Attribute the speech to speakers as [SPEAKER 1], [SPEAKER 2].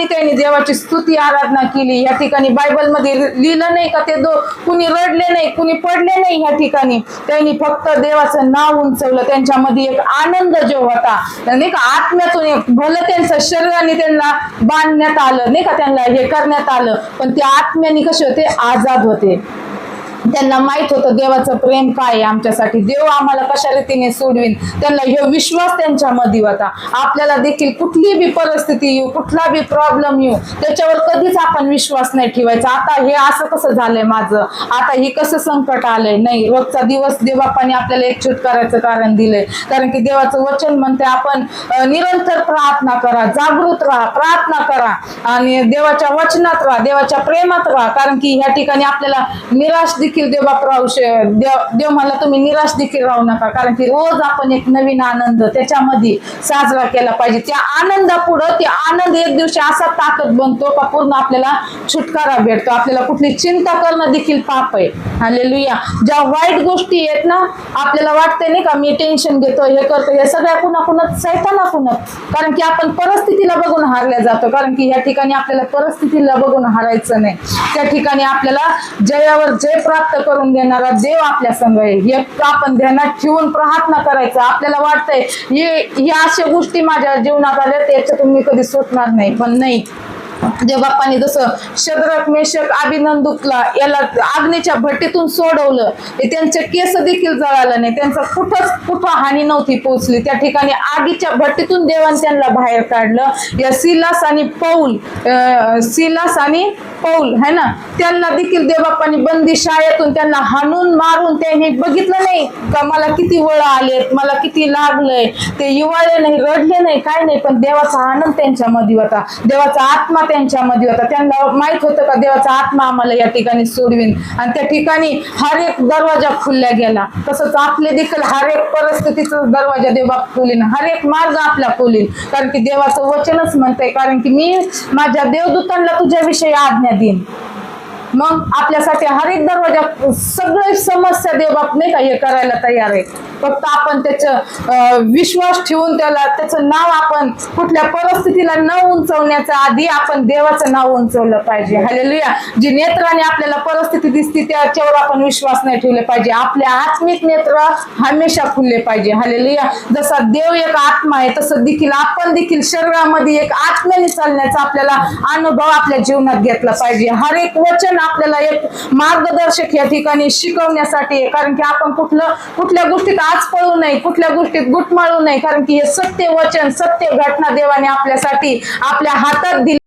[SPEAKER 1] दुःखाने त्यांनी देवाची स्तुती आराधना केली। या ठिकाणी बायबलमध्ये लिहिलं नाही का ते कुणी रडले नाही, कुणी पडले नाही। या ठिकाणी त्यांनी फक्त देवाचं नाव उंचवलं। त्यांच्यामध्ये एक आनंद जो होता नाही का, आत्म्यातून एक भलं त्यांचं शरीराने त्यांना बांधण्यात आलं नाही का, त्यांना हे करण्यात आलं, पण ते आत्म्याने कसे होते, आजाद होते। त्यांना माहित होतं देवाचं प्रेम काय आहे आमच्यासाठी, देव आम्हाला कशा रीतीने सोडवीन। त्यांना हे विश्वास त्यांच्यामध्ये होता। आपल्याला देखील कुठली बी परिस्थिती येऊ, कुठला बी प्रॉब्लेम येऊ, त्याच्यावर कधीच आपण विश्वास नाही ठेवायचा। आता हे असं कसं झालंय माझं, आता हे कसं संकट आलंय, नाही। रोजचा दिवस देवबापाने आपल्याला एक छुटकाराचं कारण दिलंय, कारण की देवाचं वचन म्हणते आपण निरंतर प्रार्थना करा, जागृत राहा, प्रार्थना करा आणि देवाच्या वचनात राहा, देवाच्या प्रेमात राहा। कारण की ह्या ठिकाणी आपल्याला निराश देखील देवबाप राहू देव मला तुम्ही निराश देखील राहू नका, कारण की रोज आपण एक नवीन आनंद त्याच्यामध्ये साजरा केला पाहिजे। त्या आनंदापुढं ते आनंद एक दिवशी असा ताकद बनतो का पूर्ण आपल्याला छुटकारा भेटतो। आपल्याला कुठली चिंता करणं देखील पाप आहे। हालेलुया। ज्या वाईट गोष्टी आहेत ना, आपल्याला वाटतंय नाही का मी टेन्शन घेतो, हे करतो, हे सगळ्या कुणाकुणात सैतानाकुणात, कारण की आपण परिस्थितीला बघून हारल्या जातो। कारण की या ठिकाणी आपल्याला परिस्थितीला बघून हारायचं नाही, त्या ठिकाणी आपल्याला जयावर जय प्राप्त करून देणारा देव आपल्या संग आहे। हे आपण ध्यानात ठेवून प्रार्थना करायचं। आपल्याला वाटतंय हे अशा गोष्टी माझ्या जीवनात आल्या, त्याच्यातून मी कधी सुटणार नाही, पण नाही। देवबापाने जसं शद्रक मेषक अभिनंदुकला याला अग्नीच्या भट्टीतून सोडवलं, त्यांचे केस देखील जळालं नाही, त्यांचा कुठं हानी नव्हती पोहोचली। त्या ठिकाणी आगीच्या भट्टीतून देवाने त्यांना बाहेर काढलं। या सिलास आणि पौल है ना, त्यांना देखील देवबापाने बंदी शाळेतून त्यांना हाणून मारून त्यांनी बघितलं नाही का मला किती वळ आलेत, मला किती लागलंय, ते युवाळे नाही, रडले नाही, काय नाही, पण देवाचा आनंद त्यांच्यामध्ये होता, देवाचा आत्मा त्यांच्यामध्ये होता। त्यांना माहित होतं का देवाचा आत्मा आम्हाला या ठिकाणी सोडवीन, आणि त्या ठिकाणी हर एक दरवाजा खुलल्या गेला। तसंच आपले देखील हर एक परिस्थितीचा दरवाजा देवबाप खोलीन, हर एक मार्ग आपला खोलीन, कारण की देवाचं वचनच म्हणतंय, कारण की मी माझ्या देवदूतांना तुझ्याविषयी आज्ञा देईन। मग आपल्यासाठी हर एक दरवाजा, सगळे समस्या देवबाप नाही का हे करायला तयार आहे। फक्त आपण त्याचं विश्वास ठेवून त्याचं नाव आपण कुठल्या परिस्थितीला न उंचवण्याच्या आधी आपण देवाचं नाव उंचवलं पाहिजे। हालेलुया। जी नेत्राने आपल्याला परिस्थिती दिसते त्याच्यावर आपण विश्वास नाही ठेवले पाहिजे, आपले आत्मिक नेत्र हमेशा खुलले पाहिजे। हालेलुया। जसा देव एक आत्मा आहे, तसं देखील आपण देखील शरीरामध्ये एक आत्म्याने चालण्याचा आपल्याला अनुभव आपल्या जीवनात घेतला पाहिजे। हर एक वचन आपल्याला एक मार्गदर्शक या ठिकाणी शिकवण्यासाठी आहे, कारण की आपण कुठल्या गोष्टीत आज पळू नये, कुठल्या गोष्टीत गुटमाळू नये, कारण की हे सत्य वचन, सत्य घटना देवाने आपल्यासाठी आपल्या हातात दिली।